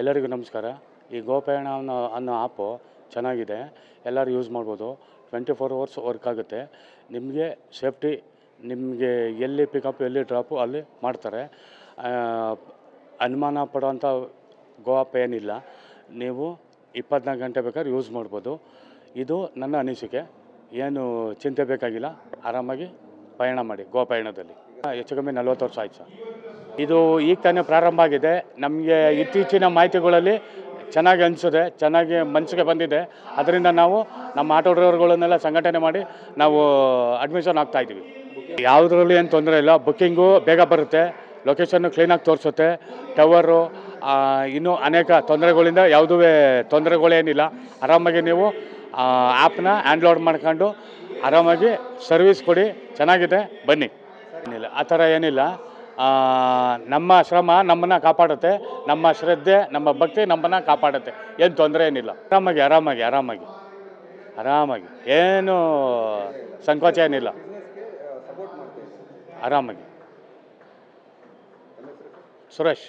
ಎಲ್ಲರಿಗೂ ನಮಸ್ಕಾರ. ಈ ಗೋಪಯಣ ಅನ್ನೋ ಆ್ಯಪು ಚೆನ್ನಾಗಿದೆ, ಎಲ್ಲರೂ ಯೂಸ್ ಮಾಡ್ಬೋದು. 24 ಅವರ್ಸ್ ವರ್ಕ್ ಆಗುತ್ತೆ. ನಿಮಗೆ ಸೇಫ್ಟಿ, ನಿಮಗೆ ಎಲ್ಲಿ ಪಿಕಪ್ ಎಲ್ಲಿ ಡ್ರಾಪು ಅಲ್ಲಿ ಮಾಡ್ತಾರೆ. ಅನುಮಾನ ಪಡೋವಂಥ ಗೋ ಆ್ಯಪ್ ಏನಿಲ್ಲ. ನೀವು 24 ಗಂಟೆ ಬೇಕಾದ್ರೆ ಯೂಸ್ ಮಾಡ್ಬೋದು. ಇದು ನನ್ನ ಅನಿಸಿಕೆ. ಏನು ಚಿಂತೆ ಬೇಕಾಗಿಲ್ಲ, ಆರಾಮಾಗಿ ಪಯಣ ಮಾಡಿ ಗೋಪಯಣದಲ್ಲಿ. ಹೆಚ್ಚು ಕಮ್ಮಿ 40 ವರ್ಷ ಆಯ್ತು ಸರ್. ಇದು ಈಗ ತಾನೇ ಪ್ರಾರಂಭ ಆಗಿದೆ. ನಮಗೆ ಇತ್ತೀಚಿನ ಮಾಹಿತಿಗಳಲ್ಲಿ ಚೆನ್ನಾಗಿ ಅನಿಸಿದೆ, ಚೆನ್ನಾಗಿ ಮನಸ್ಸಿಗೆ ಬಂದಿದೆ. ಅದರಿಂದ ನಾವು ನಮ್ಮ ಆಟೋ ಡ್ರೈವರ್ಗಳನ್ನೆಲ್ಲ ಸಂಘಟನೆ ಮಾಡಿ ನಾವು ಅಡ್ಮಿಷನ್ ಆಗ್ತಾಯಿದ್ದೀವಿ. ಯಾವುದರಲ್ಲಿ ಏನು ತೊಂದರೆ ಇಲ್ಲ. ಬುಕ್ಕಿಂಗು ಬೇಗ ಬರುತ್ತೆ, ಲೊಕೇಶನ್ನು ಕ್ಲೀನಾಗಿ ತೋರಿಸುತ್ತೆ, ಟವರು, ಇನ್ನೂ ಅನೇಕ ತೊಂದರೆಗಳಿಂದ ಯಾವುದೂ ತೊಂದರೆಗಳೇನಿಲ್ಲ. ಆರಾಮಾಗಿ ನೀವು ಆ್ಯಪ್ನ ಹ್ಯಾಂಡ್ಲೋಡ್ ಮಾಡ್ಕೊಂಡು ಆರಾಮಾಗಿ ಸರ್ವಿಸ್ ಕೊಡಿ. ಚೆನ್ನಾಗಿದೆ, ಬನ್ನಿ. ಏನಿಲ್ಲ, ಆ ಥರ ಏನಿಲ್ಲ. ನಮ್ಮ ಶ್ರಮ ನಮ್ಮನ್ನು ಕಾಪಾಡುತ್ತೆ, ನಮ್ಮ ಶ್ರದ್ಧೆ ನಮ್ಮ ಭಕ್ತಿ ನಮ್ಮನ್ನು ಕಾಪಾಡುತ್ತೆ. ಏನು ತೊಂದರೆ ಏನಿಲ್ಲ. ಆರಾಮಾಗಿ ಏನು ಸಂಕೋಚ ಏನಿಲ್ಲ. ಆರಾಮಾಗಿ. ಸುರೇಶ್.